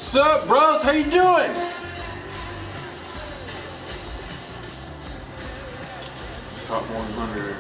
What's up, bros? How you doing? Top 100.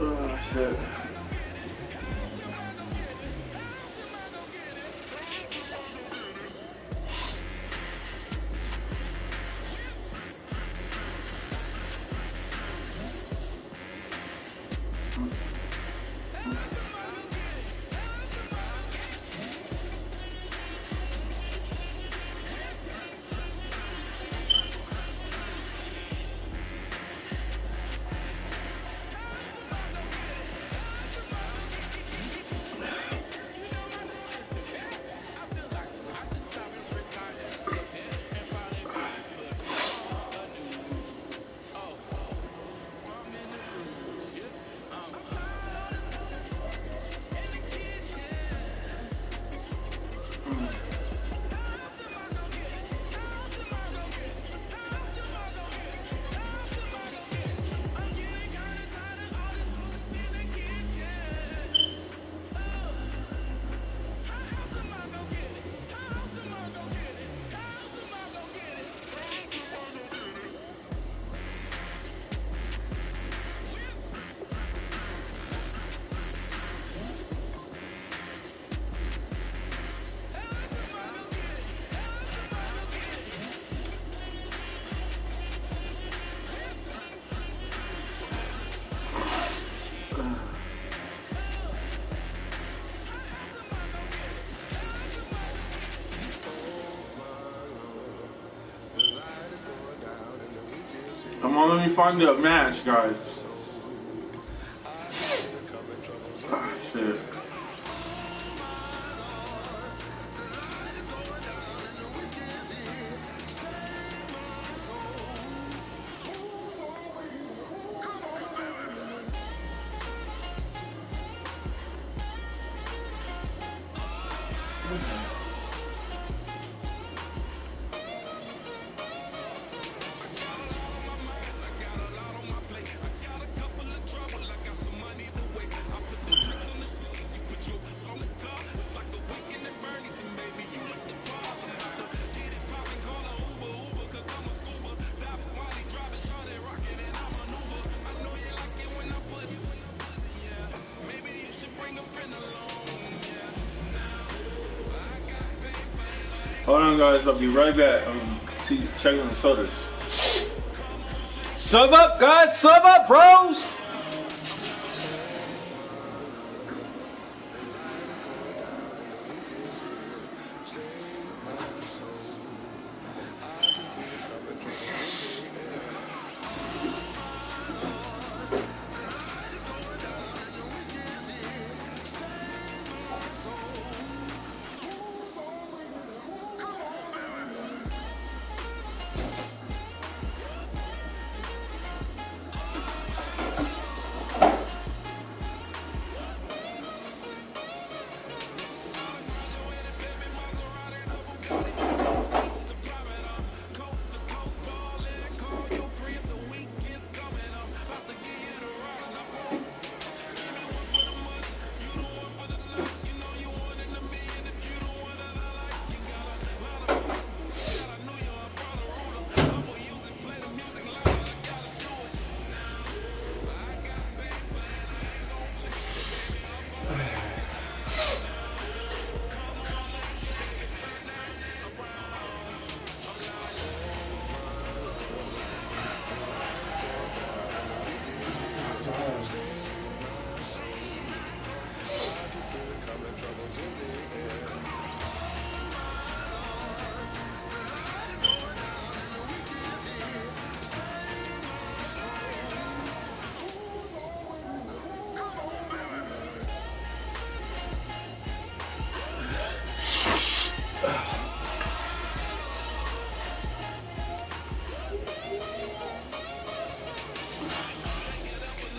Oh, shit. Come on, let me find the match, guys. Ah, shit. Hold on, guys. I'll be right back. I'm checking the sodas. Sub up, guys. Sub up, bros.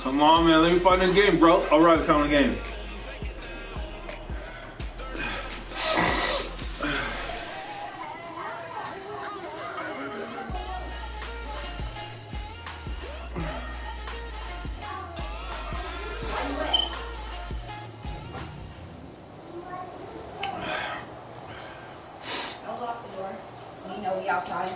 Come on, man. Let me find this game, bro. All right, count the game. Don't lock the door. We know we outside.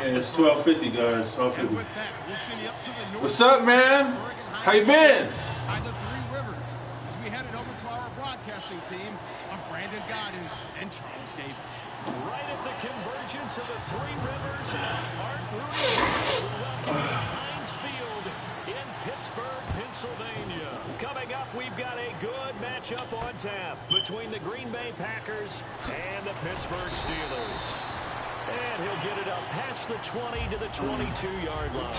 Yeah, it's 12:50, guys. 12:50. What's up, man? How you been? By the Three Rivers, as we headed over to our broadcasting team of Brandon Godden and Charles Davis. Right at the convergence of the Three Rivers, Art Rooney welcome to Heinz Field in Pittsburgh, Pennsylvania. Coming up, we've got a good matchup on tap between the Green Bay Packers and the Pittsburgh Steelers. And he'll get it up past the 20 to the 22-yard line.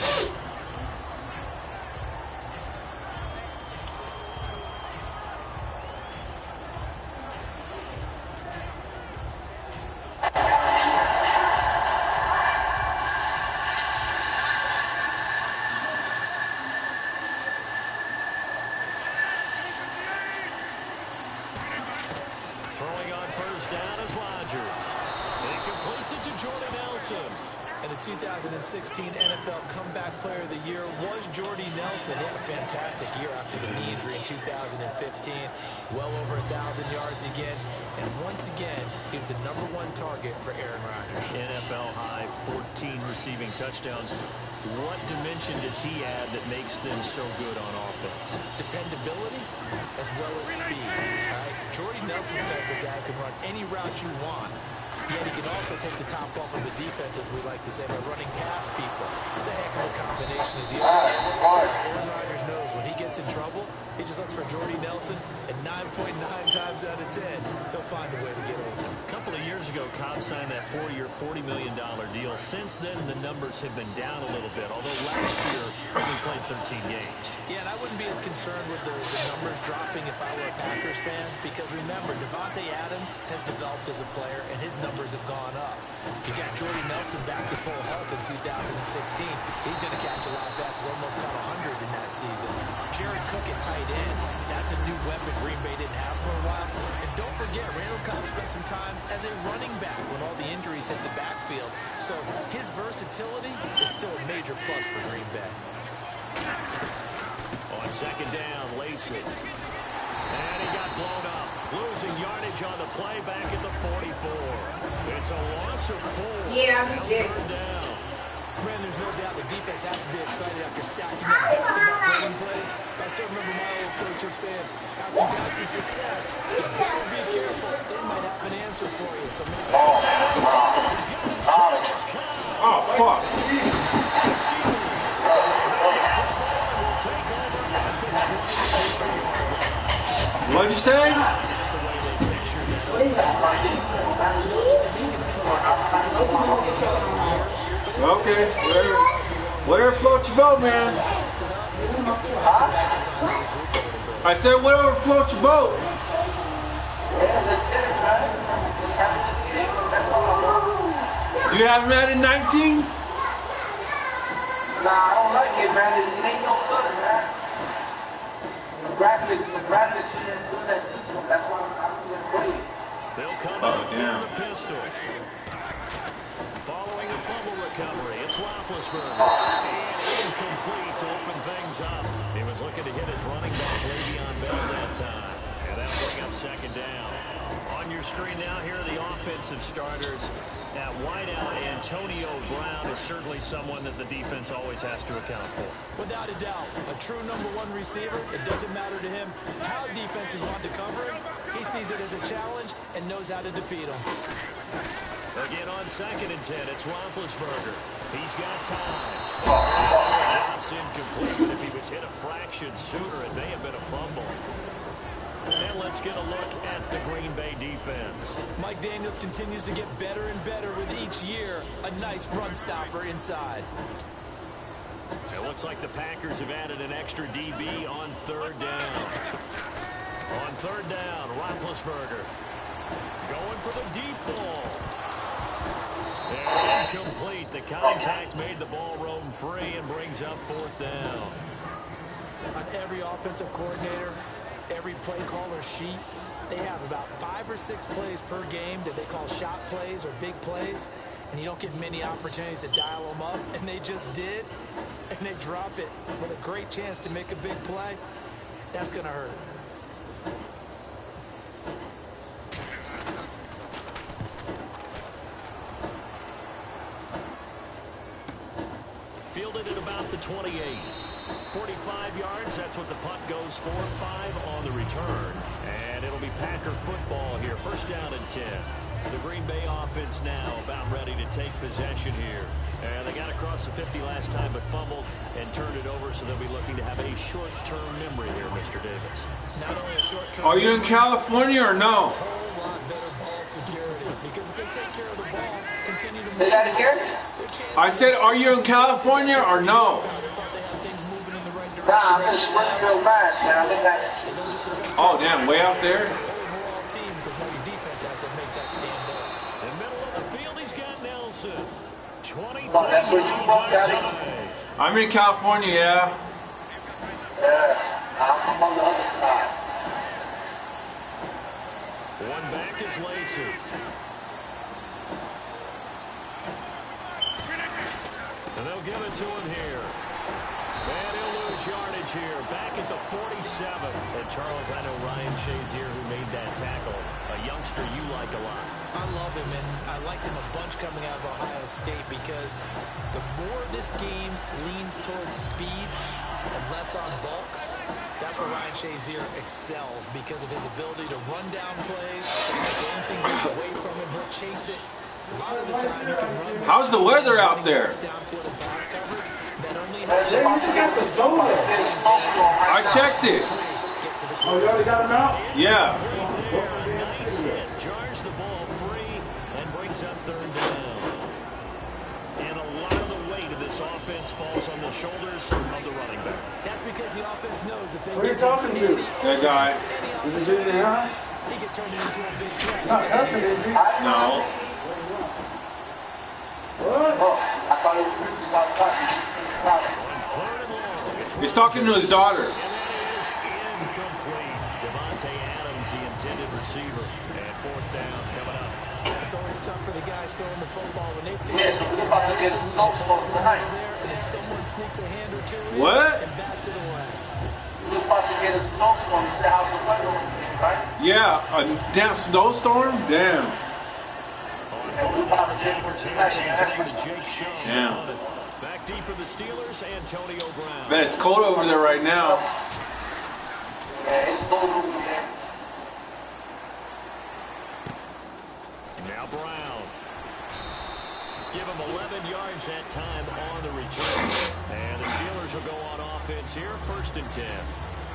Throwing on first down is Rodgers. He completes it to Jordy Nelson. And the 2016 NFL Comeback Player of the Year was Jordy Nelson. He had a fantastic year after the knee injury in 2015. Well over 1,000 yards again. And once again, he was the #1 target for Aaron Rodgers. NFL high 14 receiving touchdowns. What dimension does he add that makes them so good on offense? Dependability as well as speed. All right? Jordy Nelson's type of guy can run any route you want. Yet he can also take the top off of the defense, as we like to say, by running past people. It's a heck of a combination to deal with. As Aaron Rodgers knows, when he gets in trouble, he just looks for Jordy Nelson, and 9.9 times out of 10, he'll find a way to get open. A couple of years ago, Cobb signed that 4-year, $40 million deal. Since then, the numbers have been down a little bit, although last year he played 13 games. Yeah, and I wouldn't be as concerned with the numbers dropping if I were a Packers fan, because remember, Devontae Adams has developed as a player, and his numbers have gone up. You got Jordy Nelson back to full health in 2016. He's going to catch a lot of passes, almost caught 100 in that season. Jared Cook at tight end, that's a new weapon Green Bay didn't have for a while. And don't forget, Randall Cobb spent some time as a running back when all the injuries hit the backfield. So his versatility is still a major plus for Green Bay. On second down, Lacey. And he got blown up. Losing yardage on the play back at the 44. It's a loss of 4. Yeah, he did. Third down. Man, there's no doubt the defense has to be excited after stacking up back-to-back running plays. I still remember my old coaches saying, after you've had some success, you better be careful. They might have an answer for you. So Oh, fuck. What'd you say? What is that? Okay, whatever floats your boat, man. I said whatever floats your boat. Do you have Madden 19? Nah, I don't like it, man. It ain't no good, man. The graphics shouldn't do that this one. That's why I'm doing it. They'll come out with the pistol. Following a fumble recovery, it's Roethlisberger. And incomplete to open things up. He was looking to hit his running back, Le'Veon Bell, that time. And that'll bring up second down. On your screen now, here are the offensive starters. At wideout, Antonio Brown is certainly someone that the defense always has to account for. without a doubt, a true #1 receiver. It doesn't matter to him how defenses want to cover him. He sees it as a challenge and knows how to defeat him. Again on 2nd and 10, it's Roethlisberger. He's got time. Drops incomplete, but if he was hit a fraction sooner, it may have been a fumble. And let's get a look at the Green Bay defense. Mike Daniels continues to get better and better with each year. A nice run stopper inside. It looks like the Packers have added an extra DB on 3rd down. On 3rd down, Roethlisberger going for the deep ball. And incomplete. The contact made the ball roam free and brings up 4th down. On every offensive coordinator, every play caller sheet, they have about 5 or 6 plays per game that they call shot plays or big plays, and you don't get many opportunities to dial them up, and they just did, and they drop it with a great chance to make a big play. That's going to hurt. Fielded at about the 28. 45 yards, that's what the punt goes for. 5 on the return. And it'll be Packer football here. 1st down and 10. The Green Bay offense now about ready to take possession here. And they got across the 50 last time but fumbled and turned it over, so they'll be looking to have a short-term memory here, Mr. Davis. Not only a short-term. Are you in California or no? A whole lot better ball security, because if they take care of the ball, continue to move. Is that here? I said, are you in California or no? Nah, I'm just running real fast, man. I'm just Oh, damn, way out there? Overall team, because now your defense has to make that stand up. In the middle of the field, he's got Nelson. 23 Oh, that's where you yards from, Daddy? outside. I'm in California, yeah. I'm on the other side. One back is Lacey. And they'll give it to him here. And he'll lose yardage here. Back at the 47. And Charles, I know Ryan Shazier who made that tackle. A youngster you like a lot. I love him, and I liked him a bunch coming out of Ohio State, because the more this game leans towards speed and less on bulk, that's where Ryan Shazier excels, because of his ability to run down plays. If anything goes away from him, he'll chase it A lot of the time, you can run. How's the weather out there? I checked it. Oh, you already got him out? Yeah. Nice hit. Jars the ball free and brings up third down. And a lot of the weight of this offense falls on the shoulders of the running back. That's because the offense knows if they Who are you talking to? That guy. Is it Junior High? he can turn it into a big play. Not cussing, is he? No. What? Oh, I thought it was touching. Third and long. It's He's talking to his daughter. And that is incomplete. Devontae Adams, the intended receiver. And fourth down coming up. It's always tough for the guys throwing the football when they think Yes, we're about to get a snowstorm tonight. there, and then someone sneaks a hand or two in What? and bats it away. We're about to get a snowstorm. You see how the weather is, right? Yeah, a damn snowstorm? Damn. And we're about to get Damn. Back deep for the Steelers, Antonio Brown. Man, it's cold over there right now. Yeah, it's cold over there. Now Brown. Give him 11 yards that time on the return. And the Steelers will go on offense here, 1st and 10.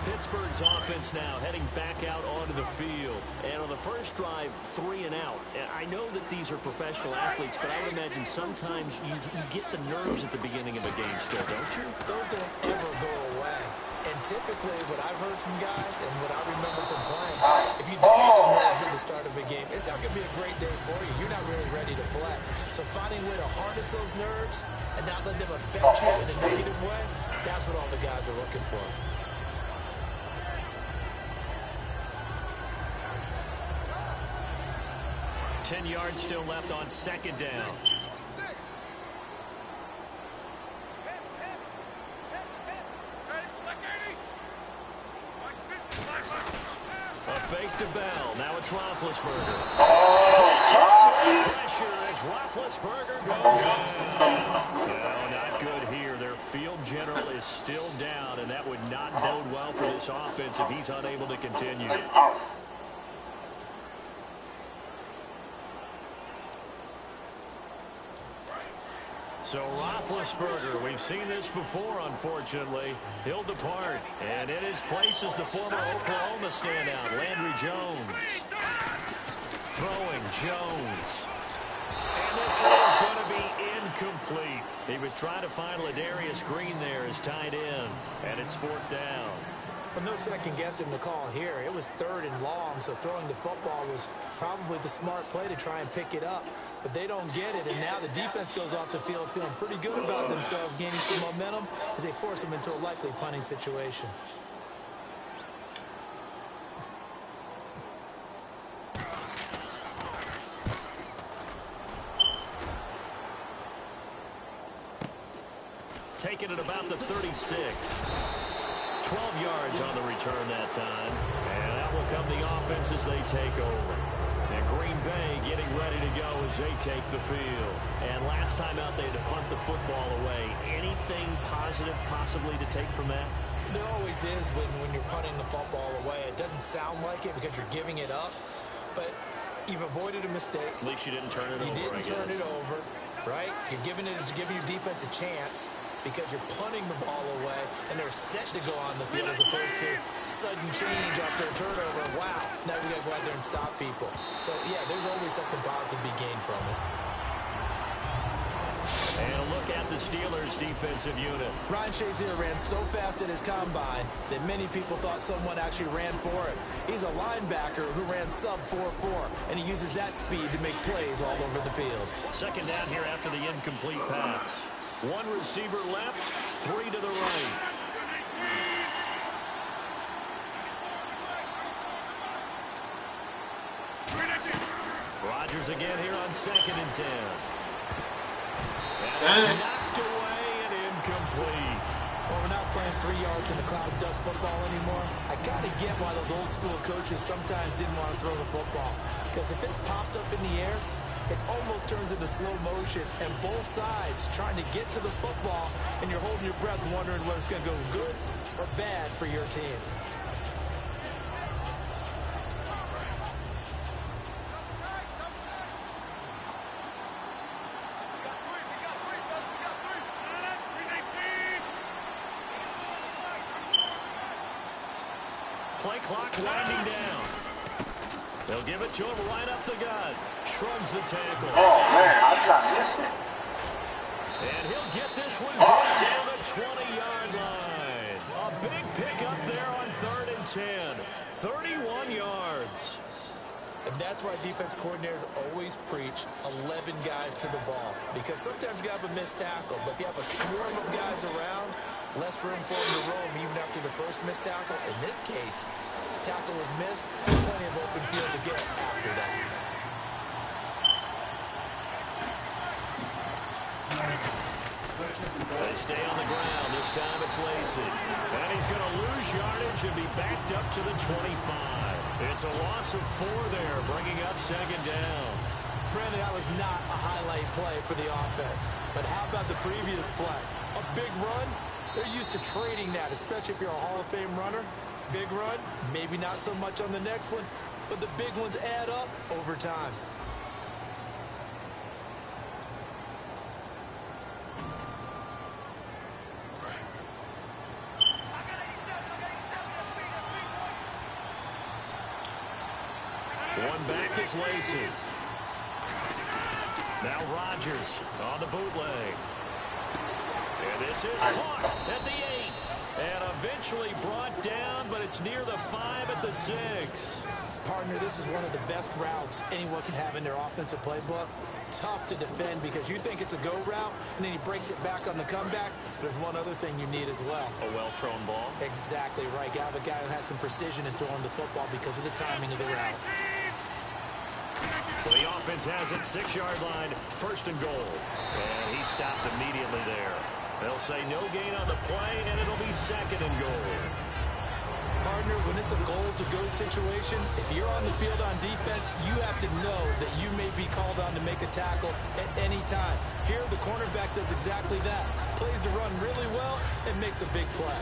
Pittsburgh's offense now heading back out onto the field. And on the first drive, 3 and out. And I know that these are professional athletes, but I would imagine sometimes you get the nerves at the beginning of a game still, don't you? Those don't ever go away. And typically, what I've heard from guys and what I remember from playing, if you don't have nerves at the start of a game, it's not going to be a great day for you. You're not really ready to play. So finding a way to harness those nerves and not let them affect you in a negative way, that's what all the guys are looking for. Ten yards still left on 2nd down. A fake to Bell. Now it's Roethlisberger. Pressure as Roethlisberger goes down. No, not good here. Their field general is still down, and that would not bode well for this offense if he's unable to continue. So Roethlisberger, we've seen this before, unfortunately. He'll depart. And in his place is the former Oklahoma standout, Landry Jones. Throwing Jones. And this is going to be incomplete. He was trying to find Ladarius Green there as tight end. And it's 4th down. But no second guessing the call here. It was 3rd and long, so throwing the football was probably the smart play to try and pick it up. But they don't get it, and now the defense goes off the field feeling pretty good about themselves, gaining some momentum as they force them into a likely punting situation. Taking it about the 36. 12 yards on the return that time. And that will come the offense as they take over. And Green Bay getting ready to go as they take the field. And last time out, they had to punt the football away. Anything positive possibly to take from that? There always is when you're punting the football away. It doesn't sound like it because you're giving it up, but you've avoided a mistake. At least you didn't turn it over. You didn't turn it over, right? You're giving your defense a chance because you're punting the ball away, and they're set to go on the field as opposed to sudden change after a turnover. Wow, now we got to go out there and stop people. So, yeah, there's always something positive to be gained from it. And a look at the Steelers' defensive unit. Ryan Shazier ran so fast at his combine that many people thought someone actually ran for it. He's a linebacker who ran sub 4.4, and he uses that speed to make plays all over the field. 2nd down here after the incomplete pass. 1 receiver left, 3 to the right. Rodgers again here on 2nd and 10. And it's knocked away and incomplete. Well, we're not playing 3 yards in the cloud of dust football anymore. I kind of get why those old school coaches sometimes didn't want to throw the football. Because if it's popped up in the air, it almost turns into slow motion, and both sides trying to get to the football, and you're holding your breath wondering whether it's going to go good or bad for your team. Play clock winding down. They'll give it to him right up the gut. Shrugs the tackle. Oh, man, I thought I missed it. And he'll get this one down the 20-yard line. A big pickup there on 3rd and 10. 31 yards. And that's why defense coordinators always preach 11 guys to the ball. Because sometimes you have a missed tackle, but if you have a swarm of guys around, less room for him to roam even after the first missed tackle. In this case, tackle was missed, plenty of open field to get after that. They stay on the ground. This time it's Lacey. And he's going to lose yardage and be backed up to the 25. It's a loss of 4 there, bringing up 2nd down. Brandon, that was not a highlight play for the offense. But how about the previous play? A big run? They're used to trading that, especially if you're a Hall of Fame runner. Big run, maybe not so much on the next one, but the big ones add up over time. One back is Lacey. Now Rodgers on the bootleg. And this is caught at the 8. And eventually brought down, but it's near the 5 at the 6. Partner, this is one of the best routes anyone can have in their offensive playbook. Tough to defend because you think it's a go route, and then he breaks it back on the comeback. There's one other thing you need as well. A well-thrown ball. Exactly right. You have a guy who has some precision in throwing the football because of the timing of the route. So the offense has it, 6-yard line, 1st and goal. And he stopped immediately there. They'll say no gain on the play, and it'll be 2nd and goal. Partner, when it's a goal-to-go situation, if you're on the field on defense, you have to know that you may be called on to make a tackle at any time. Here, the cornerback does exactly that. Plays the run really well and makes a big play.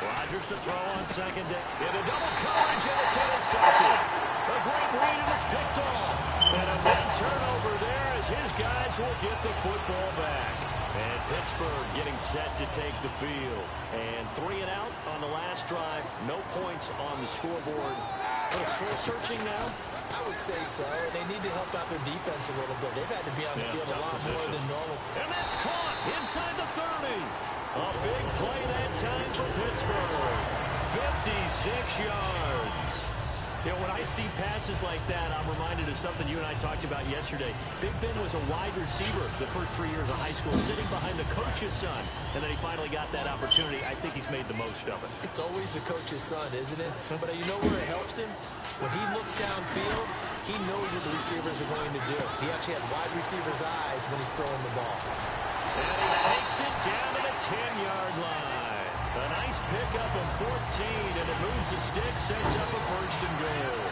Rodgers to throw on 2nd down. Into double coverage, and it's intercepted. A great read, and it's picked off. And a big turnover there as his guys will get the football back. And Pittsburgh getting set to take the field. And 3 and out on the last drive. No points on the scoreboard. A little soul-searching now. I would say so. They need to help out their defense a little bit. They've had to be on the field a lot more than normal. And that's caught inside the 30. A big play that time for Pittsburgh. 56 yards. You know, when I see passes like that, I'm reminded of something you and I talked about yesterday. Big Ben was a wide receiver the first 3 years of high school, sitting behind the coach's son. And then he finally got that opportunity. I think he's made the most of it. It's always the coach's son, isn't it? But you know where it helps him? When he looks downfield, he knows what the receivers are going to do. He actually has wide receivers' eyes when he's throwing the ball. And he takes it down to the 10-yard line. A nice pickup of 14, and it moves the stick, sets up a 1st and goal.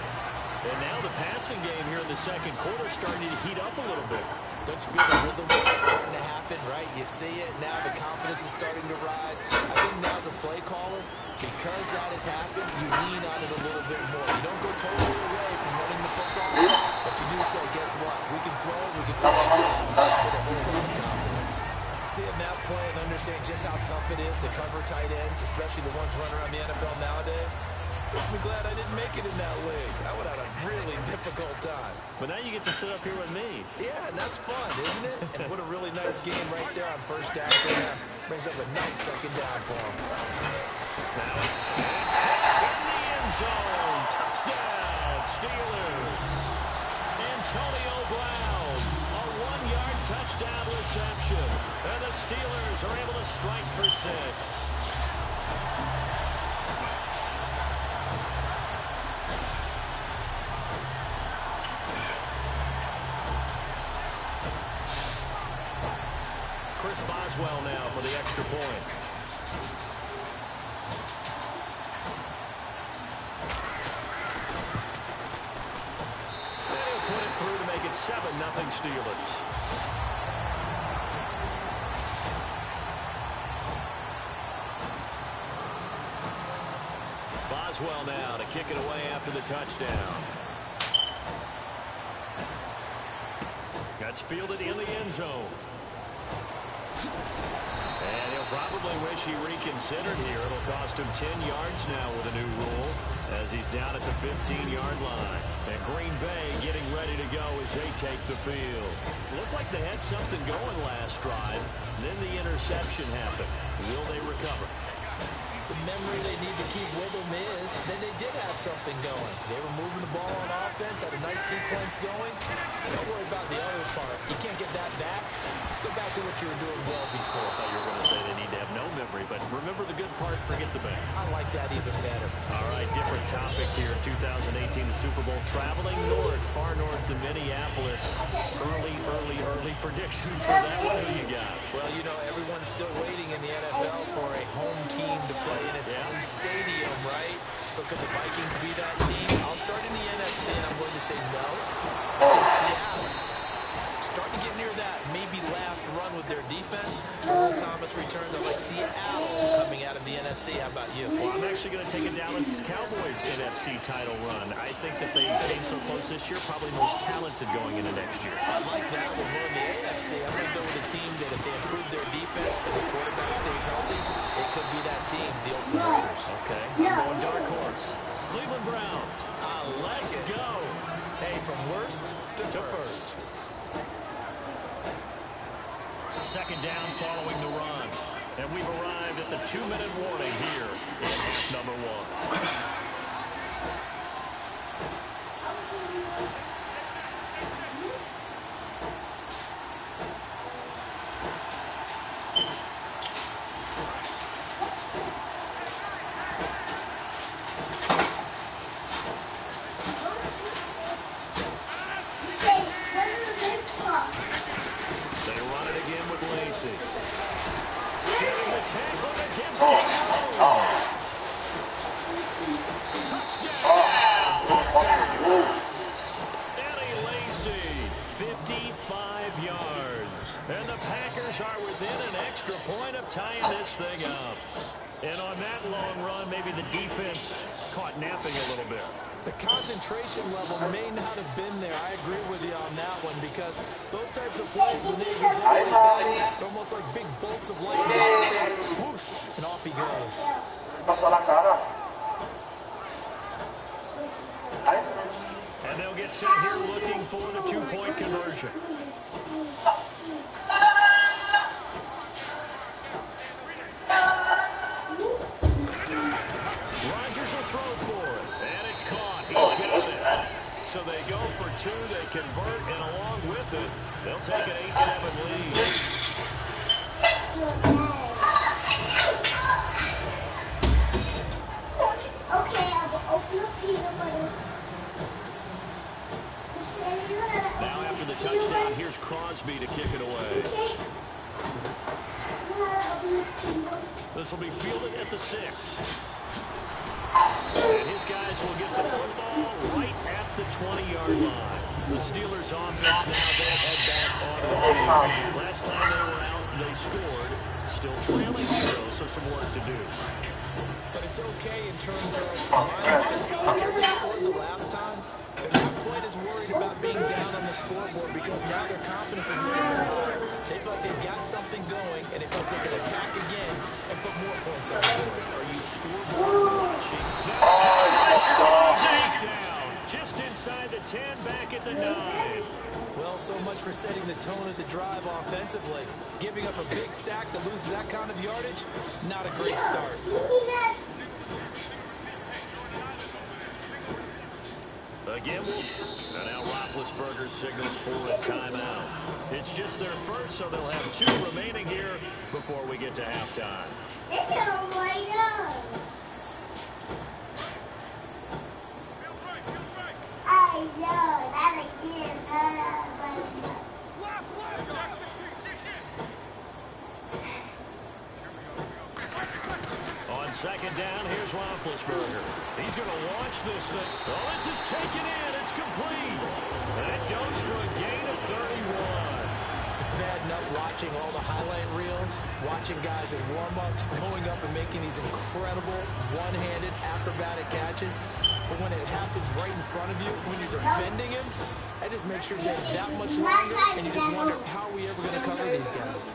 And now the passing game here in the 2nd quarter starting to heat up a little bit. Don't you feel the rhythm starting to happen, right? You see it now, the confidence is starting to rise. I think now as a play caller, because that has happened, you lean on it a little bit more. You don't go totally away from running the football, but you do say, guess what? We can throw it, we can throw it with a whole lot of confidence. See him now play and understand just how tough it is to cover tight ends, especially the ones running around the NFL nowadays. Makes me glad I didn't make it in that league. I would have had a really difficult time. But now you get to sit up here with me. Yeah, and that's fun, isn't it? And what a really nice game right there on 1st down for him. Brings up a nice 2nd down for him. Now, in the end zone. Touchdown, Steelers. Antonio Brown. A 1-yard touchdown reception. And the Steelers are able to strike for 6. Chris Boswell now for the extra point. They'll put it through to make it 7-0 Steelers. Boswell now to kick it away after the touchdown. That's fielded in the end zone. And he'll probably wish he reconsidered here. It'll cost him 10 yards now with a new rule as he's down at the 15-yard line. And Green Bay getting ready to go as they take the field. Looked like they had something going last drive. Then the interception happened. Will they recover? The memory they need to keep with them is that they did have something going. They were moving the ball on offense, had a nice sequence going. Don't worry about the other part. You can't get that back. Let's go back to what you were doing well before. I thought you were going to say they need to have no memory, but remember the good part, forget the bad. I like that even better. All right, different topic here. 2018, the Super Bowl, traveling north, far north to Minneapolis. Early predictions for that one. Who you got? Well, you know, everyone's still waiting in the NFL for a home team to play in its home stadium, right? So could the Vikings be that team? I'll start in the NFC, and I'm going to say no. I think Seattle, starting to get near that maybe last run with their defense. Earl Thomas returns. I like Seattle coming out of the NFC. How about you? Well, I'm actually going to take a Dallas Cowboys NFC title run. I think that they came so close this year, probably most talented going into next year. I like that one. We're in the AFC. I'm going to go with a team that if they improve their defense and the quarterback stays healthy, it could be that team, the Oakland Raiders. Okay, I'm going dark horse. Cleveland Browns. Let's go. Hey, from worst to first. Second down following the run. And we've arrived at the 2-minute warning here in half number 1. Tying this thing up. And on that long run, maybe the defense caught napping a little bit. The concentration level may not have been there. I agree with you on that one because those types of plays, when they result like that, they're almost like big bolts of lightning out there. Whoosh, and off he goes. And they'll get set here looking for the 2-point conversion. So they go for 2, they convert, and along with it, they'll take an 8-7 lead. Okay, I will open up peanut butter. Now after the touchdown, here's Crosby to kick it away. This will be fielded at the 6. And his guys will get the football right at the 20-yard line. The Steelers' offense now, they'll head back onto the field. Last time they were out, they scored. Still trailing here, so some work to do. But it's okay in terms of mindset. Because they scored the last time, they're not quite as worried about being down on the scoreboard because now their confidence is a little bit higher. They feel like they've got something going, and they feel like they can attack again and put more points on the board. Are you scoreboard watching? Down, just inside the 10, back at the 9. Well, so much for setting the tone of the drive offensively. Giving up a big sack that loses that kind of yardage, not a great start. Again, and now Roethlisberger signals for a timeout. It's just their first, so they'll have 2 remaining here before we get to halftime. On second down, here's Roethlisberger. He's going to launch this thing. Oh, this is taken in. It's complete. And it goes for a gain of 31. It's bad enough watching all the highlight reels, watching guys in warm-ups, going up and making these incredible one-handed acrobatic catches. But when it happens right in front of you, when you're defending him, that just makes your day that much longer, and you just wonder, how are we ever going to cover these guys?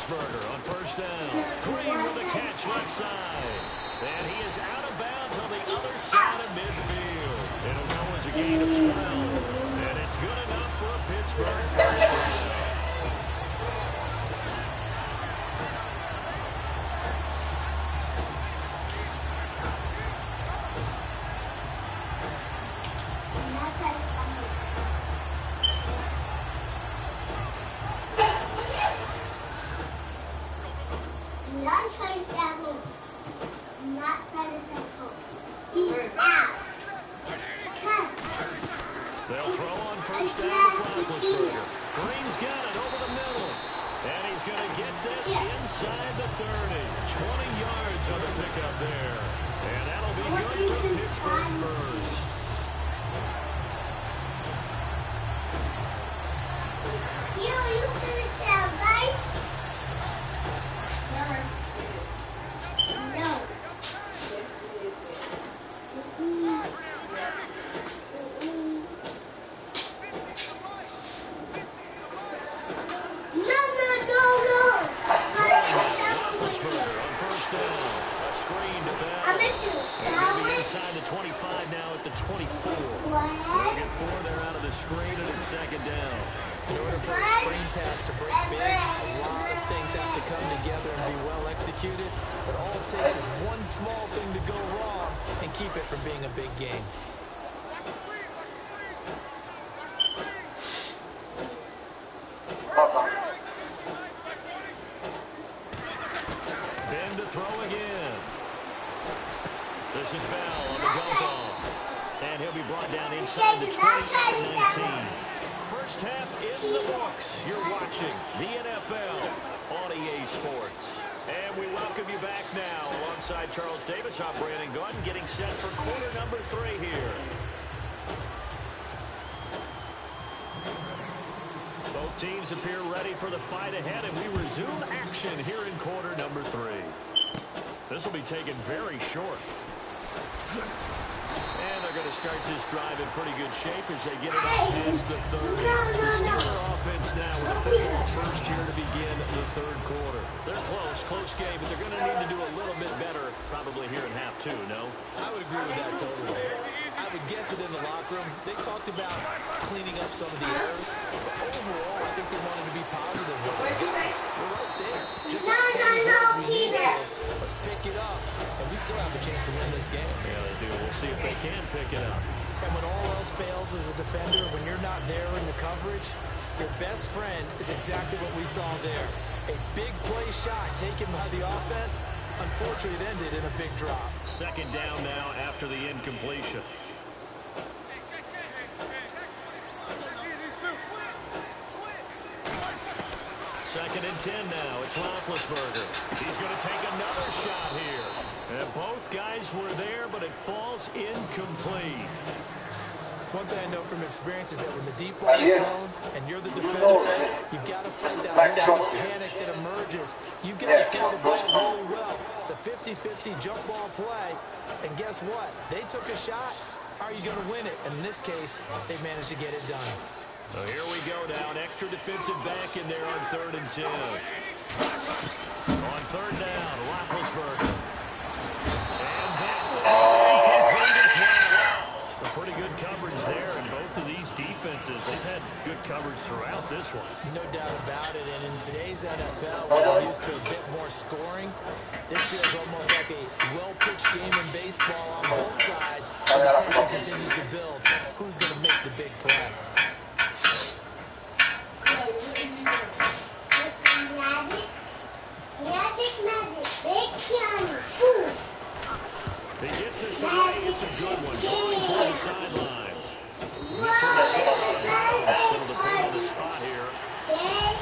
Roethlisberger on first down. Green with the catch left side. And he is out of bounds on the other side of midfield. It'll go as a gain of 12. And it's good enough for a Pittsburgh first down. They'll throw on first down to Roethlisberger. Green's got it over the middle. And he's going to get this inside the 30. 20 yards on the pickup there. And that'll be good for Pittsburgh first. You could tell, guys. No. Inside the 25 now at the 24. Looking for they're out of the screen and it's second down. In order for a screen pass to break big, a lot of things have to come together and be well executed. But all it takes is one small thing to go wrong and keep it from being a big game. Ben to throw again. This is Bell on the dump off. And he'll be brought down inside the 20-19. First half in the books. You're watching the NFL on EA Sports. And we welcome you back now alongside Charles Davis. I'm Brandon Gordon getting set for quarter number 3 here. Both teams appear ready for the fight ahead, and we resume action here in quarter number 3. This will be taken very short. And they're going to start this drive in pretty good shape as they get it up past the 30. The Steeler offense now with a football first here to begin the third quarter. They're close game, but they're going to need to do a little bit better probably here in half 2, no? I would agree with that totally. I would guess it in the locker room. They talked about cleaning up some of the errors, but overall, I think they wanted to be positive with it. Guys, we're right there. Just not playing as well as we need to. Let's pick it up, and we still have a chance to win this game. Yeah, they do. We'll see if they can pick it up. And when all else fails as a defender, when you're not there in the coverage, your best friend is exactly what we saw there. A big play shot taken by the offense. Unfortunately, it ended in a big drop. Second down now after the incompletion. Second and 10 now. It's Roethlisberger. He's going to take another shot here. And both guys were there, but it falls incomplete. One thing I know from experience is that when the deep ball is thrown and you're the defender, you've got to fight that little bit of panic that emerges. You've got to play the ball really well. It's a 50-50 jump ball play. And guess what? They took a shot. How are you going to win it? And in this case, they managed to get it done. So here we go now. An extra defensive back in there on 3rd and 10. On 3rd down, Roethlisberger. And that will be incomplete as well. A pretty good coverage there, and both of these defenses, they've had good coverage throughout this one. No doubt about it, and in today's NFL, we're used to a bit more scoring. This feels almost like a well-pitched game in baseball on both sides. As the tension continues to build, who's going to make the big play? He gets this away. It's a good one. Going toward the sidelines. This one is 6 pounds. Settle to put on the spot here.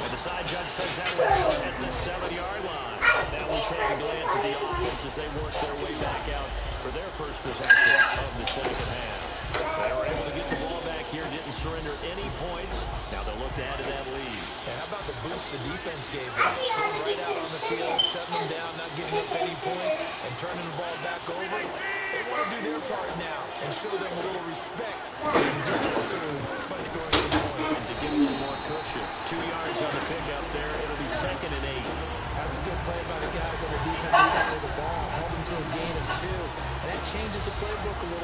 And the side judge says that was at the 7-yard line. Now we take a glance at the offense as they work their way back out for their first possession of the second half. They were able to get the ball back here, didn't surrender any points. Now they'll look to add to that lead. And how about the boost the defense gave them? Going right out on the field, shutting them down, not giving up any points, and turning the ball back over. They want to do their part now and show them a little respect and some gratitude by scoring some points. To give a little more cushion. 2 yards on the pickup there. It'll be 2nd and 8.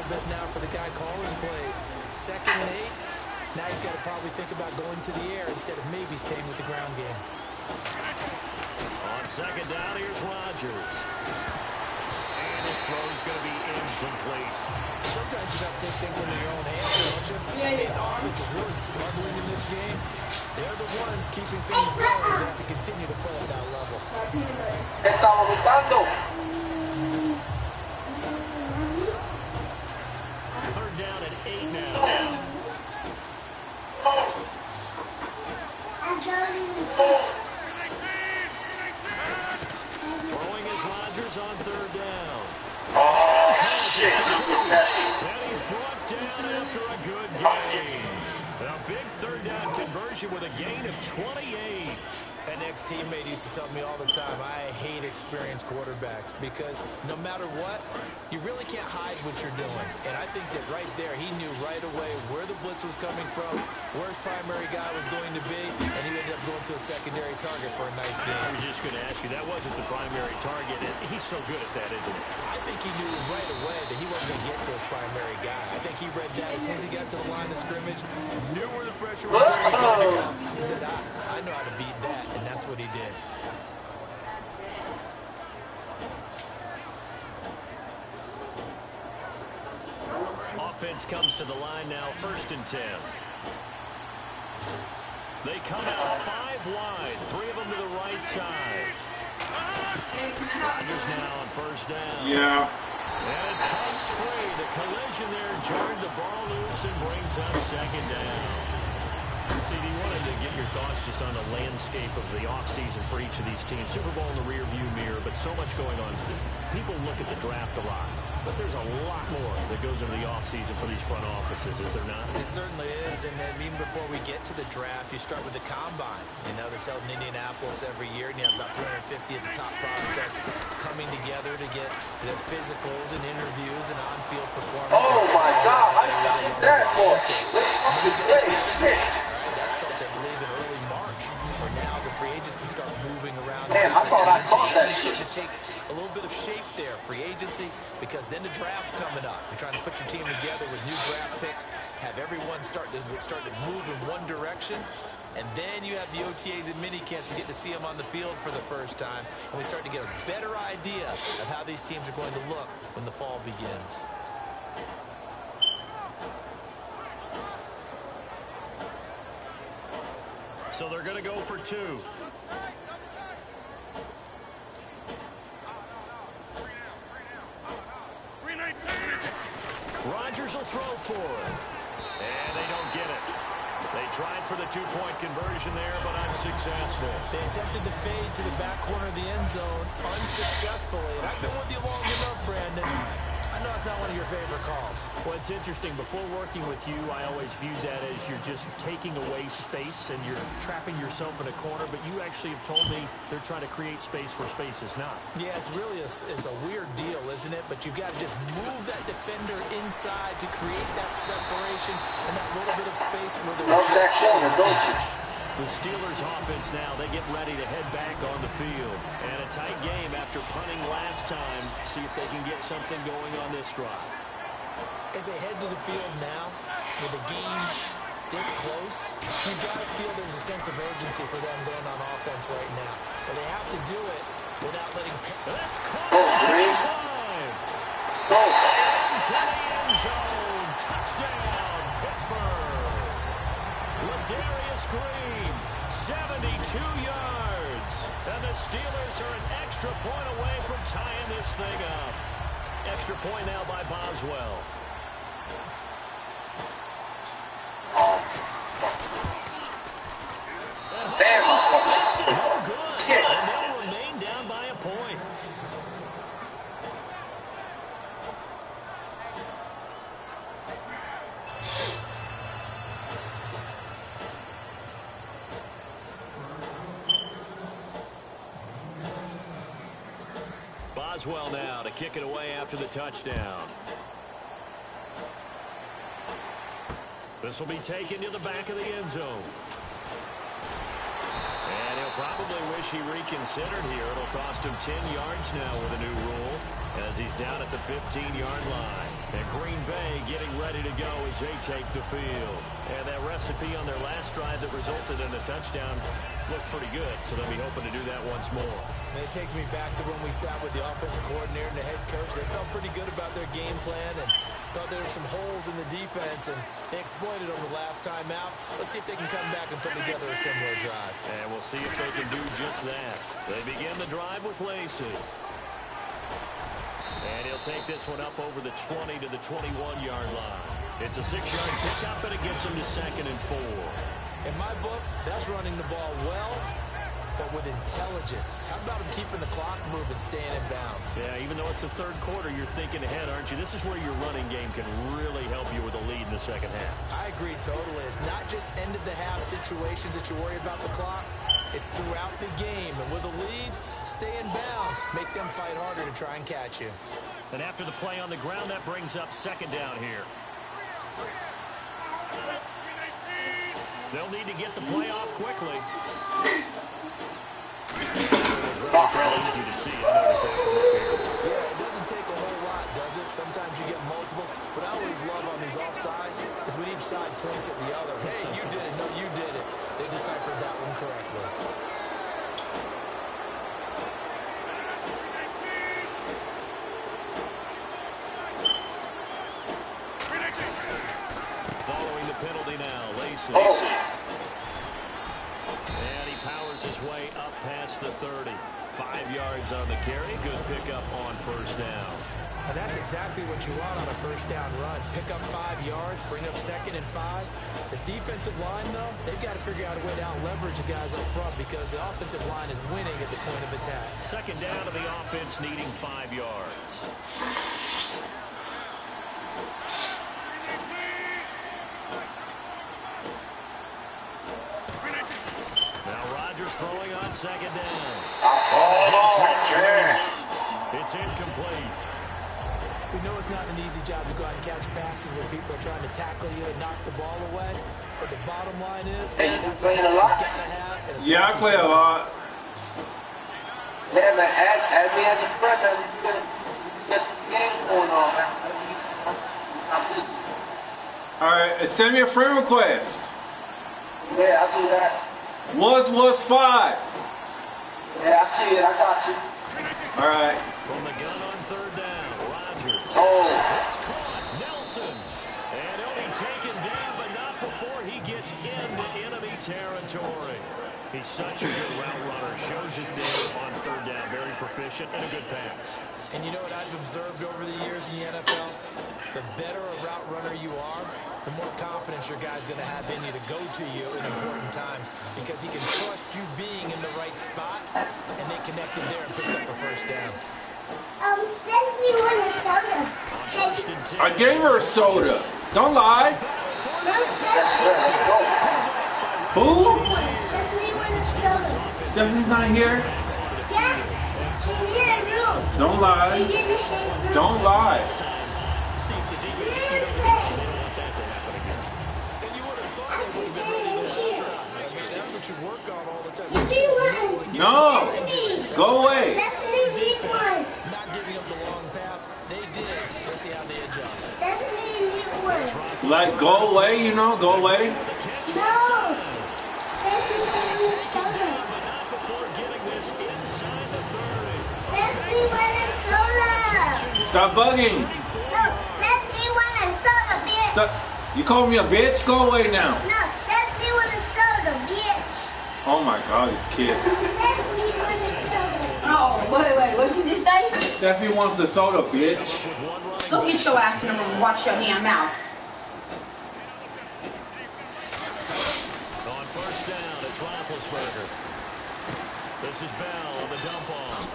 little bit now for the guy calling plays. 2nd and 8. Now he's got to probably think about going to the air instead of maybe staying with the ground game. On 2nd down, here's Rodgers. And his throw's going to be incomplete. Sometimes you got to take things into your own hands, don't you? And offense is really struggling in this game. They're the ones keeping things going. They have to continue to play at that level. Estaba buscando. 3rd down and 8 now. Throwing is Rodgers on 3rd down. Oh, shit. And he's brought down after a good game. A big 3rd down conversion with a gain of 28. An ex-teammate used to tell me all the time, I hate experienced quarterbacks because no matter what, you really can't hide what you're doing. And I think that right there, he knew right away where the blitz was coming from, where his primary guy was going to be, and he ended up going to a secondary target for a nice game. I was just going to ask you, that wasn't the primary target, and he's so good at that, isn't he? I think he knew right away that he wasn't going to get to his primary guy. I think he read that as soon as he got to the line of scrimmage, knew where the pressure was going to come from, and said, I know how to beat that, and that's what he did. Offense comes to the line now, 1st and 10. They come out 5 wide, 3 of them to the right side. Rodgers now on 1st down. Yeah. And it comes free. The collision there jarred the ball loose and brings up 2nd down. CD, wanted to get your thoughts just on the landscape of the offseason for each of these teams. Super Bowl in the rearview mirror, but so much going on. People look at the draft a lot, but there's a lot more that goes into the offseason for these front offices, is there not? It certainly is, and then even before we get to the draft, you start with the combine. You know, that's held in Indianapolis every year, and you have about 350 of the top prospects coming together to get their physicals and interviews and on-field performance. Oh, my God. I didn't that for. That starts, I believe, in early March, where now the free agents can start moving around. Man, I thought I caught that shit. To take a little bit of shape there, free agency, because then the draft's coming up. You're trying to put your team together with new draft picks, have everyone start to move in one direction, and then you have the OTAs and mini camps. We get to see them on the field for the first time, and we start to get a better idea of how these teams are going to look when the fall begins. So they're going to go for 2. Rodgers will throw for it. And they don't get it. They tried for the 2-point conversion there, but unsuccessful. They attempted to fade to the back corner of the end zone unsuccessfully. And I've been with you long enough, Brandon. I know it's not one of your favorite calls. Well, it's interesting. Before working with you, I always viewed that as you're just taking away space and you're trapping yourself in a corner. But you actually have told me they're trying to create space where space is not. Yeah, it's really it's a weird deal, isn't it? But you've got to just move that defender inside to create that separation and that little bit of space where the Love that corner, don't you? The Steelers offense now, they get ready to head back on the field. And a tight game after punting last time. See if they can get something going on this drive. As they head to the field now, with a game this close, you've got to feel there's a sense of urgency for them going on offense right now. But they have to do it without letting... That's caught in time. Into the end zone. Touchdown, Pittsburgh. Ladarius Green, 72 yards. And the Steelers are an extra point away from tying this thing up. Extra point now by Boswell. No good. And they'll remain down by a point. Boswell now to kick it away after the touchdown. This will be taken to the back of the end zone. And he'll probably wish he reconsidered here. It'll cost him 10 yards now with a new rule. as he's down at the 15-yard line. And Green Bay getting ready to go as they take the field. And that recipe on their last drive that resulted in a touchdown looked pretty good, so they'll be hoping to do that once more. And it takes me back to when we sat with the offensive coordinator and the head coach. They felt pretty good about their game plan and thought there were some holes in the defense, and they exploited them the last time out. Let's see if they can come back and put together a similar drive. And we'll see if they can do just that. They begin the drive with Lacey. And he'll take this one up over the 20 to the 21-yard line. It's a 6-yard pickup, and it gets him to 2nd and 4. In my book, that's running the ball well, but with intelligence. How about him keeping the clock moving, staying in bounds? Yeah, even though it's the third quarter, you're thinking ahead, aren't you? This is where your running game can really help you with a lead in the second half. I agree totally. It's not just end-of-the-half situations that you worry about the clock. It's throughout the game. And with a lead, stay in bounds. Make them fight harder to try and catch you. And after the play on the ground, that brings up 2nd down here. They'll need to get the play off quickly. Really easy to see. Yeah, it doesn't take a whole lot, does it? Sometimes you get multiples. What I always love on these offsides is when each side points at the other. Hey, you did it. No, you did it. They deciphered that one correctly. Following the penalty now, Lacey. And he powers his way up past the 30. 5 yards on the carry. Good pickup on 1st down. And that's exactly what you want on a 1st down run. Pick up 5 yards, bring up 2nd and 5. The defensive line, though, they've got to figure out a way to out-leverage the guys up front because the offensive line is winning at the point of attack. 2nd down to the offense, needing 5 yards. Now Rodgers throwing on 2nd down. It's incomplete. We know it's not an easy job to go out and catch passes where people are trying to tackle you and knock the ball away. But the bottom line is, that's a pass he's got to have. Yeah, I play a lot. Yeah, man, add me as a friend, man. Get some games going on, man. Alright, send me a friend request. Yeah, I'll do that. What was 5? Yeah, I see it. I got you. Alright. From the gun on 3rd down, Rodgers. Oh. It's caught. Nelson. And he'll be taken down, but not before he gets into enemy territory. He's such a good route runner. Shows it there on 3rd down. Very proficient and a good pass. And you know what I've observed over the years in the NFL? The better a route runner you are, the more confidence your guy's going to have in you to go to you in important times because he can trust you being in the right spot, and they connected there and picked up a 1st down. Stephanie want a soda. Hey. I gave her a soda. Don't lie. No, Stephanie. Who? Stephanie want a soda. Stephanie's not here? Yeah, she's in her room. Don't lie. She's in the same room. Don't lie. That's what you work on all the time. No. Go away. Stephanie need one. Not giving up the long pass. They did. Let's see how they adjust. Stephanie need one. Like, go away, you know, go away. No. Stephanie need a soda. Stephanie want a soda. Stop bugging. No, Stephanie want a soda, bitch. You call me a bitch? Go away now. No, Stephanie want a soda, bitch. Oh my God, this kid. Stephanie want a soda. Oh, wait, what did you just say? Stephanie wants the soda, bitch. Go get your ass in the room and watch your damn mouth. On 1st down, it's Roethlisberger. This is Bell on the dump off.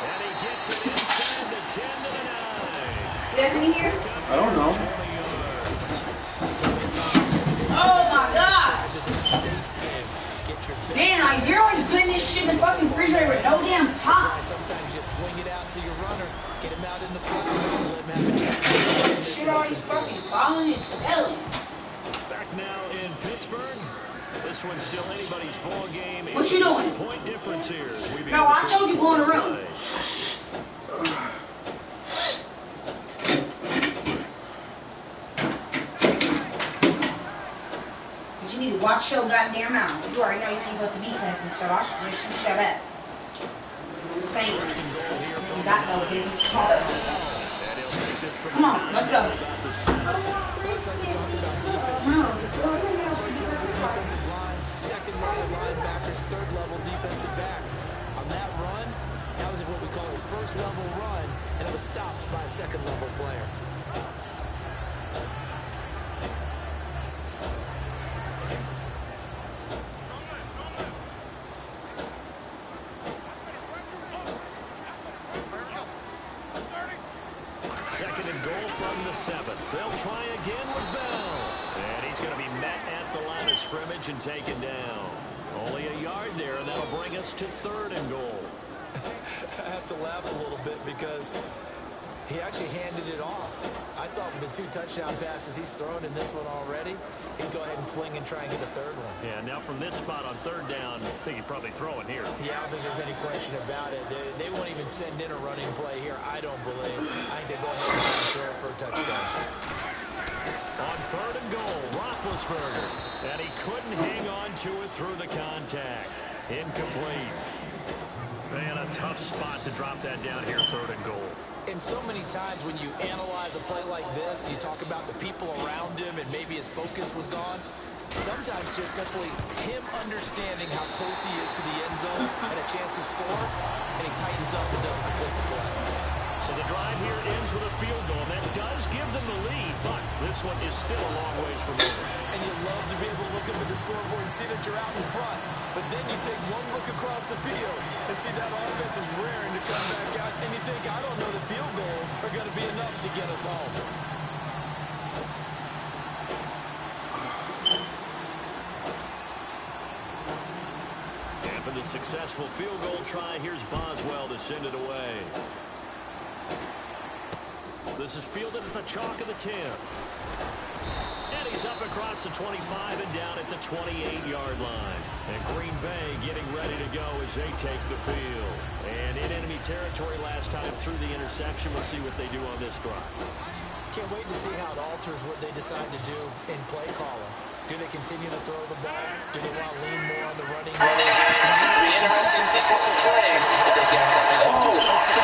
And he gets it inside the 10 to the 9. Stephanie here? I don't know. Oh my God! Man, Isaiah always putting this shit in the fucking refrigerator with no damn top. Sometimes you swing it out to your runner, get him out in the front, let him have a chance. Shit always fucking falling and spelling. Back now in Pittsburgh. This one's still anybody's ball game. What you doing? Point difference here. No, I told you go in the room. need to watch your goddamn mouth. You already know you ain't supposed to be cussing, so I should just shut up. Same. You got no business talking. Come on, let's go. Let's like to talk about defense in terms of lines. First level defensive line, second level linebackers, third level defensive backs. On that run, that was what we call a first level run, and it was stopped by a second level player. Second and goal from the 7th. They'll try again with Bell. And he's going to be met at the line of scrimmage and taken down. Only a yard there, and that'll bring us to 3rd and goal. I have to laugh a little bit because he actually handed it off. I thought with the 2 touchdown passes he's thrown in this one already, he'd go ahead and fling and try and get a 3rd one. Yeah, now from this spot on 3rd down, I think he'd probably throw it here. Yeah, I don't think there's any question about it. They won't even send in a running play here, I don't believe. I think they go ahead and throw it for a touchdown. On 3rd and goal, Roethlisberger. And he couldn't hang on to it through the contact. Incomplete. Man, a tough spot to drop that down here, 3rd and goal. And so many times when you analyze a play like this, you talk about the people around him and maybe his focus was gone. Sometimes just simply him understanding how close he is to the end zone and a chance to score, and he tightens up and doesn't complete the play. So the drive here ends with a field goal. That does give them the lead, but this one is still a long ways from over. And you love to be able to look up at the scoreboard and see that you're out in front. But then you take one look across the field and see that offense is raring to come back out. And you think, I don't know that field goals are going to be enough to get us home. And for the successful field goal try, here's Boswell to send it away. This is fielded at the chalk of the 10. And he's up across the 25 and down at the 28-yard line. And Green Bay getting ready to go as they take the field. And in enemy territory last time through the interception. We'll see what they do on this drive. Can't wait to see how it alters what they decide to do in play calling. Do they continue to throw the ball? Do they want to lean more on the running game? It'll be interesting sequence of plays that they get coming up.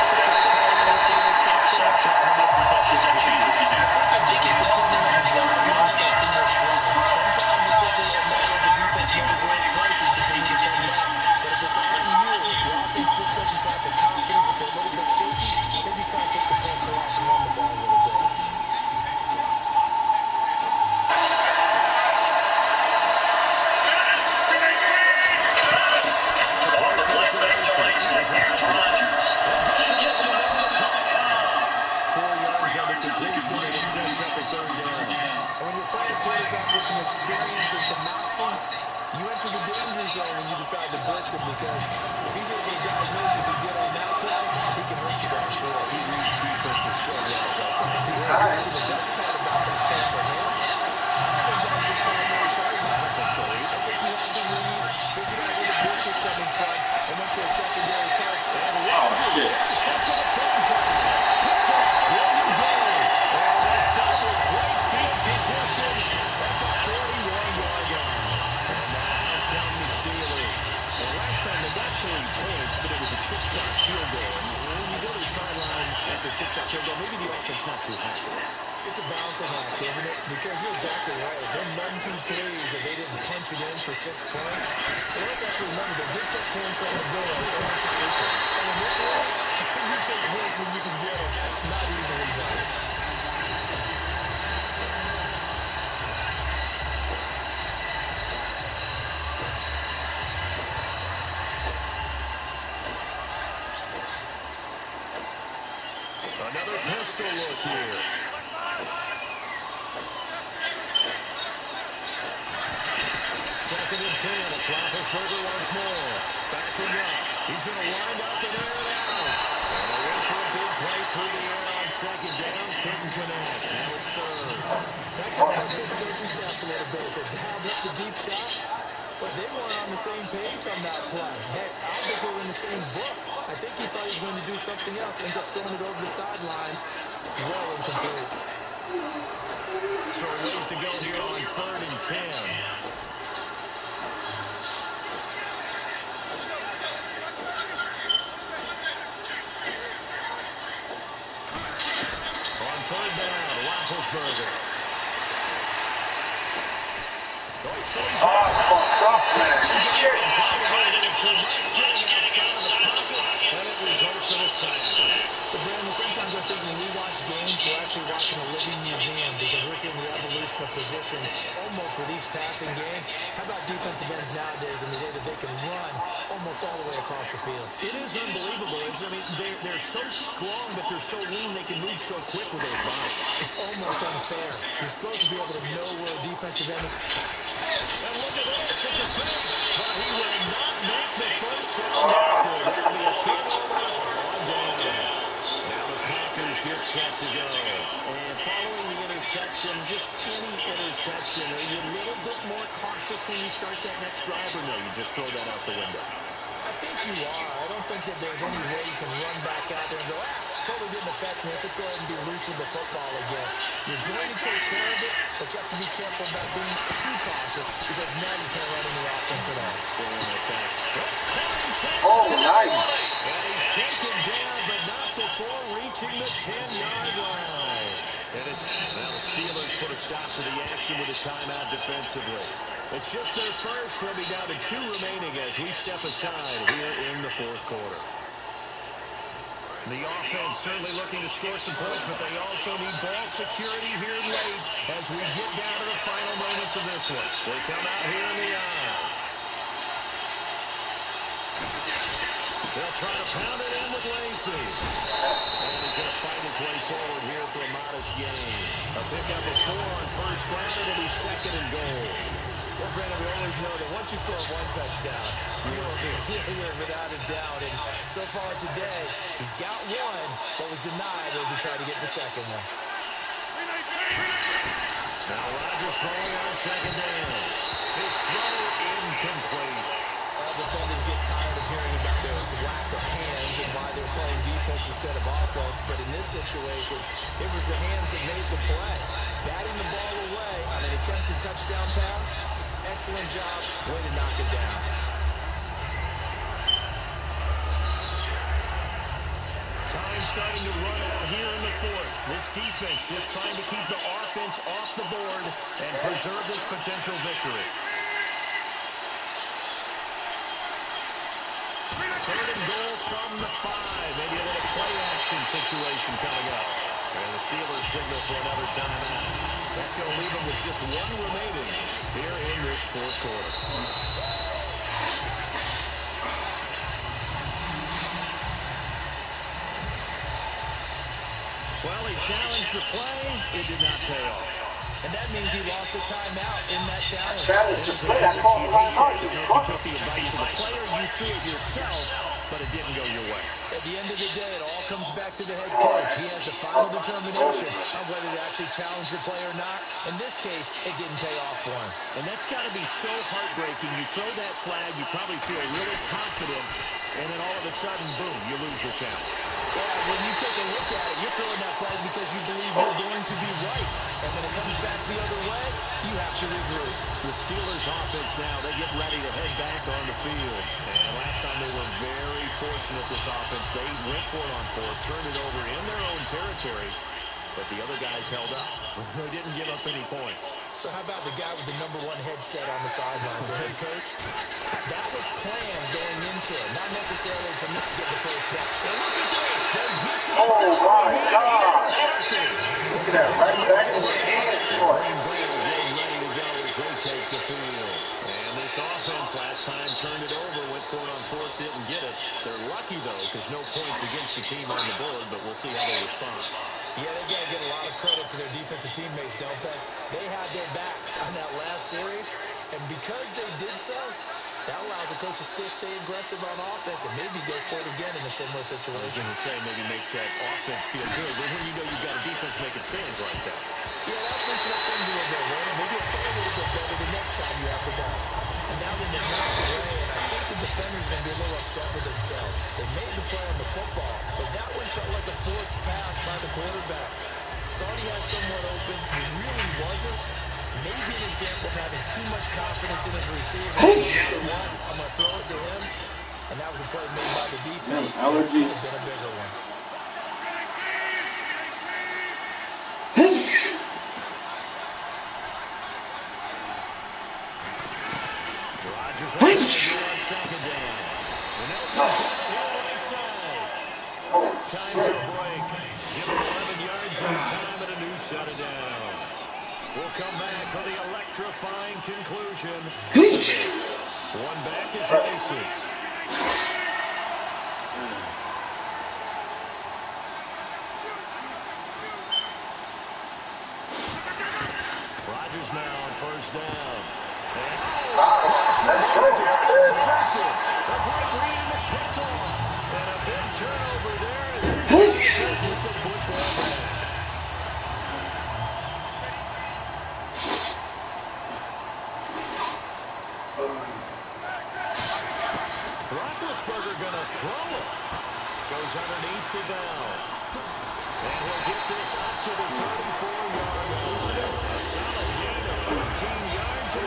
You enter the danger zone when you decide to blitz him because if he's able to diagnose as he did on that play, he can hurt you downfield. He reads defenses so well. The best part about that play for him, I think that was his primary target. I think he had the read, figured out where the blitz was coming from, and went to a secondary target. Oh, shit. Maybe the offense not too happy. It's a balancing act, isn't it? Because you're exactly right. Them none too plays that they didn't punch it in for 6 points. But also have to remember they did put points on the board. And in this one, you take points when you can get them. Not easily done. Another pistol look here. Second and 10. It's Roethlisberger once more. Backing up. He's going to wind up and air it out. And they went for a big play through the air on second down. Couldn't connect. Now it's 3rd. That's going to frustrate the coaching staff a little bit. They dialed up the deep shot, but they weren't on the same page on that play. Heck, I don't think they were in the same book. I think he thought he was going to do something else. Ends up throwing it over the sidelines. Well incomplete. So a ways to go here on 3rd and 10. positions almost with each passing game. How about defensive ends nowadays and the way that they can run almost all the way across the field? It is unbelievable. I mean, they're so strong, but they're so lean. They can move so quick with those bodies. It's almost unfair. You're supposed to be able to know where a defensive end is. And look at this. It's a fake. But he will not make the first down tackle. That'll be a turnover on downs. Now the Packers get set to go. And following the interception, just any interception, are you a little bit more cautious when you start that next drive, or no, you just throw that out the window? I think you are. I don't think that there's any way you can run back out there and go, totally didn't affect me. Let's just go ahead and be loose with the football again. You're going to take care of it, but you have to be careful about being too cautious because now you can't run any offense at all. Oh, nice. And he's taken down, but not before reaching the 10-yard line. Well, the Steelers put a stop to the action with a timeout defensively. It's just their first. They'll be down to 2 remaining as we step aside here in the fourth quarter. The offense certainly looking to score some points, but they also need ball security here late as we get down to the final moments of this one. They come out here in the aisle. They'll try to pound it in with Lacey. And he's going to fight his way forward here for a modest gain. A pickup of 4 on first down. It'll be 2nd and goal. Well, Brandon, we always know that once you score 1 touchdown, you're without a doubt. And so far today, he's got 1, but was denied as he tried to get the 2nd one. Now Rodgers throwing on 2nd down. His throw incomplete. Defenders get tired of hearing about their lack of hands and why they're playing defense instead of offense. But in this situation, it was the hands that made the play. Batting the ball away on an attempted touchdown pass. Excellent job. Way to knock it down. Time starting to run out here in the fourth. This defense just trying to keep the offense off the board and preserve this potential victory. 3rd and goal from the 5. Maybe a little play action situation coming up. And the Steelers signal for another timeout. That's going to leave them with just 1 remaining here in this fourth quarter. Well, he challenged the play. It did not pay off. And that means he lost a timeout in that challenge. Challenge to play. I called him out. You took the advice of the player, you threw it yourself, but it didn't go your way. At the end of the day, it all comes back to the head coach. He has the final determination on whether to actually challenge the play or not. In this case, it didn't pay off for him. And that's got to be so heartbreaking. You throw that flag, you probably feel really confident, and then all of a sudden, boom, you lose the challenge. Yeah, when you take a look at it, you're throwing that flag because you believe you're going to be right. And when it comes back the other way, you have to regroup. The Steelers offense now, they get ready to head back on the field. And last time they were very fortunate, this offense. They went for it on 4, turned it over in their own territory. But the other guys held up. They didn't give up any points. So how about the guy with the #1 headset on the sidelines, the head coach? That was planned going into it, not necessarily to not get the first down. And look at this. They get the Oh, my God. Look at that. Right back in the hands, boy. Green Bay getting ready to go as they take the field. And this offense last time turned it over, went for it on 4th, didn't get it. They're lucky, though, because no points against the team on the board, but we'll see how they respond. Yeah, they got to give a lot of credit to their defensive teammates, don't they? They had their backs on that last series, and because they did so, that allows the coach to still stay aggressive on offense and maybe go for it again in a similar I was situation. going to say maybe makes that offense feel good, but when you know you've got a defense making stands like that. Yeah, that loosen up things a little bit, right? Maybe you'll play a little bit better the next time you have the ball. And now they're just knocked away, and I think the defenders are going to be a little upset with themselves. They made the play on the football, but that one felt like a forced pass by the quarterback. Thought he had someone open. He really wasn't. Maybe an example of having too much confidence in his receiver. No matter what, I'm going to throw it to him. And that was a play made by the defense. It could have been a bigger one. Rodgers on 2nd down. And Nelson on the right side. Time for a break. Give him 11 yards on time and a new set of downs. We'll come back for the electrifying conclusion. One back is Mason. Rodgers now on first down. And it's intercepted. A great read and it's picked off. And a big turnover there as he's able to get the football back. Roethlisberger gonna throw it. Goes underneath for Bell. And he'll get this up to the 34-yard line. A solid gain of 15 yards.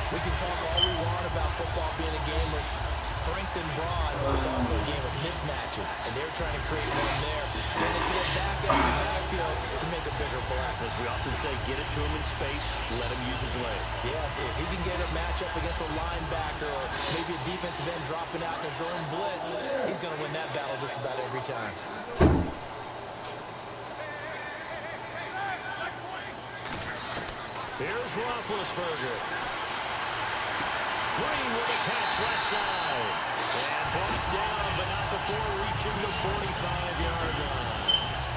We can talk all we want about football being a game of strength and brawn, but it's also a game of mismatches, and they're trying to create one there. Get it to the back end of the backfield to make a bigger play. As we often say, get it to him in space, let him use his leg. Yeah, if he can get a matchup against a linebacker or maybe a defensive end dropping out in his own blitz, he's going to win that battle just about every time. Here's Roethlisberger. Green with a catch left side. And brought down, but not before reaching the 45-yard line.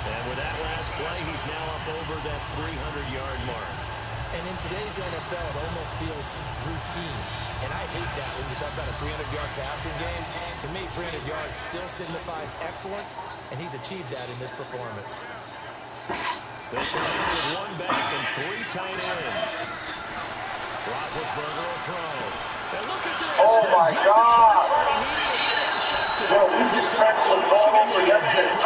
And with that last play, he's now up over that 300-yard mark. And in today's NFL, it almost feels routine. And I hate that when you talk about a 300-yard passing game. To me, 300 yards still signifies excellence, and he's achieved that in this performance. They come out with one back and three tight ends. Roethlisberger will throw. And look at this. Oh, my God. Yo, we just tracked the ball over yesterday.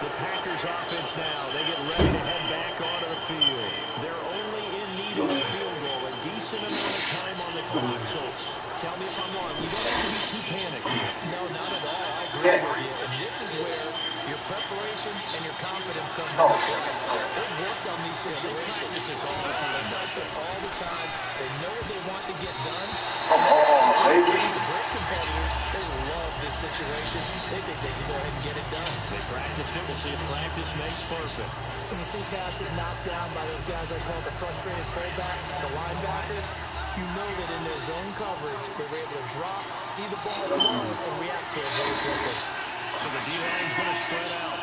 The Packers offense now, they get ready to head back onto the field. They're only in need of a field goal, a decent amount of time on the clock. So tell me if I'm wrong. You don't have to be too panicked. No, not at all. I agree with you. And this is where your preparation and your confidence comes into play. They've worked on these situations. They've done it all the time. They know what they want to get done. Come on, baby. The great competitors, they love this situation. They think they can go ahead and get it done. They practiced it. We'll see if practice makes perfect. When you see passes knocked down by those guys I call the frustrated fullbacks, the linebackers, you know that in their zone coverage, they were able to drop, see the ball thrown, and react to it very quickly. So the D-line's going to spread out.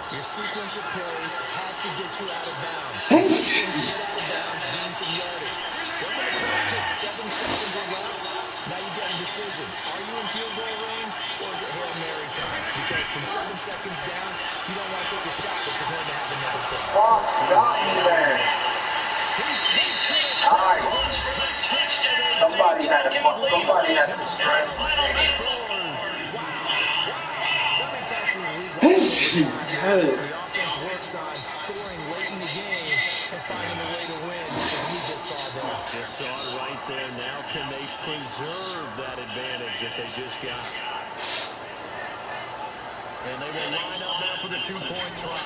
Your sequence of plays has to get you out of bounds. Get out of bounds, gain some yardage. They're going to clock it 7 seconds or left. Now you got a decision. Are you in field goal range, or is it Hail Mary time? Because from 7 seconds down, you don't want to take a shot that you're going to have another play. Somebody had to strike. The offense works on scoring late in the game and finding a way to win, as we just saw there. Just saw it right there. Now can they preserve that advantage that they just got? And they will line up now for the two-point try.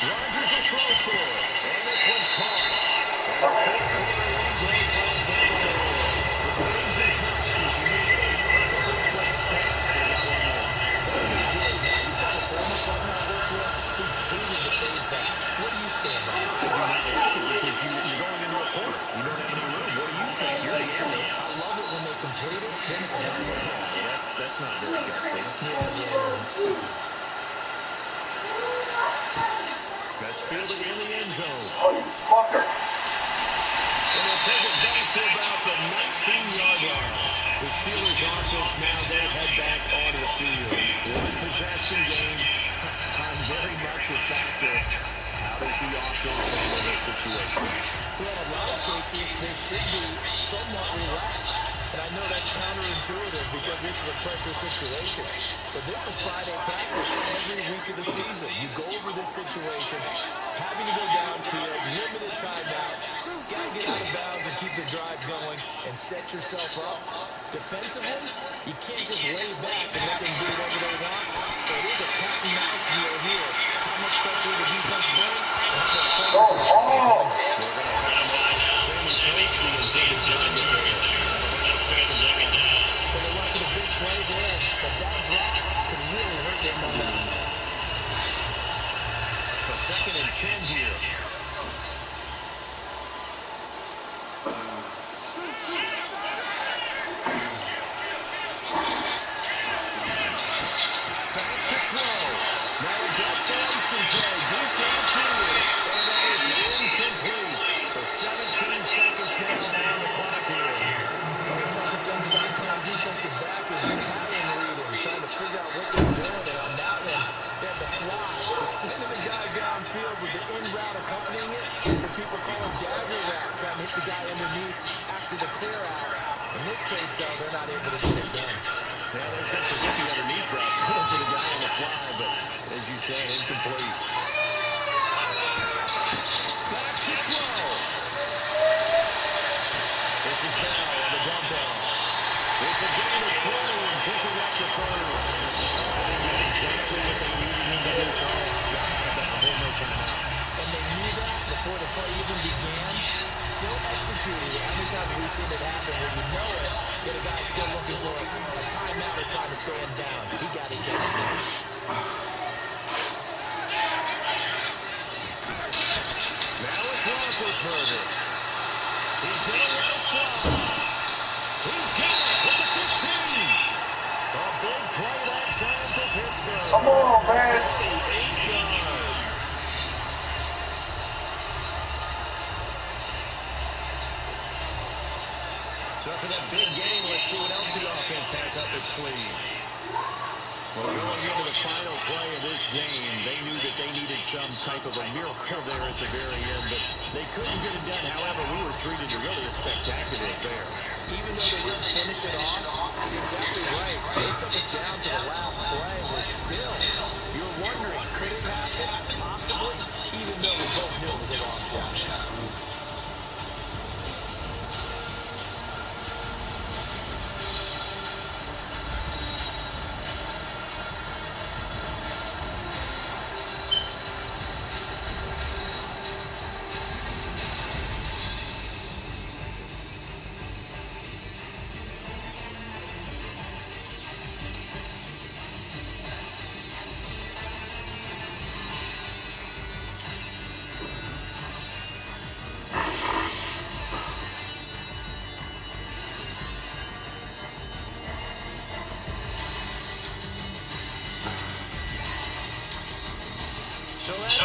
Rodgers will throw for it. And this one's caught. And the fourth quarter lead goes by Baltimore. The things are tough because you need a perfectly placed pass. They got one more. They did. Now you start a former partner I worked with who hated the fade pass. What do you stand by? I do not like it because you're going into a corner. You don't have any room. What do you think? You're the analyst. I love it when they complete it. Then it's a hell of a call. That's not very gutsy. Yeah, it isn't. That's fielded in the end zone. Oh, you fucker. And they'll take it back to about the 19-yard line. The Steelers offense now they head back onto the field. One possession game. Time very much a factor. How does the offense handle this situation? Well, in a lot of cases, they should be somewhat relaxed. And I know that's counterintuitive because this is a pressure situation. But this is Friday practice every week of the season. You go over this situation, having to go downfield, limited timeouts, got to get out of bounds and keep the drive going and set yourself up. Defensively, you can't just lay back and let them do whatever they want. So it is a cat and mouse deal here. How much pressure will the defense bring? And how much pressure can the offense handle? We're going to find out. Sammy Coates, the intended target there. Second down. But they went for the big play there, but that drop could really hurt their momentum. So 2nd and 10 here. Back to throw. Now a desperation play deep downfield. And that is incomplete. So 17 seconds now on the clock here. One of the toughest things about playing defensive back is pattern reading, trying to figure out what they're doing. And on that one, they had the fly, just sending the guy downfield with the in route accompanying it. What people call a dagger route, trying to hit the guy underneath after the clear out. In this case, though, they're not able to get it done. Yeah, they said to get the underneath route for the guy on the fly, but as you said, incomplete. Back to throw. This is Bell on the dump off. It's a gain of 20 and picking up the first. They did exactly what they needed him to do, Charles. Got out of bounds, ain't no timeouts. And they knew that before the play even began. Still executing it. How many times have we seen it happen where you know it, yet a guy's still looking for a timeout or trying to stay in bounds? He got it done. Now it's Roethlisberger. He's going to let it fly. He's got it with the 15. A big play that time for Pittsburgh. Come on, man. 48 yards. So for that big game, let's see what else the offense has up its sleeve. Well, going into the final play of this game, they knew that they needed some type of a miracle there at the very end, but they couldn't get it done. However, we were treated to really a spectacular affair. Even though they didn't finish it off, you're exactly right. They took us down to the last play. We're still, you're wondering, could it happen? Possibly, even though we both knew it was a long shot.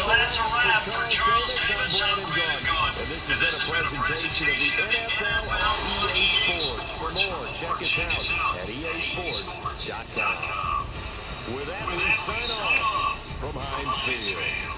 that's a wrap for Charles Davis. I'm Brandon Gunn. And this has been a presentation of the NFL on EA Sports. For more, check us out at easports.com. With that, we sign off from Heinz Field.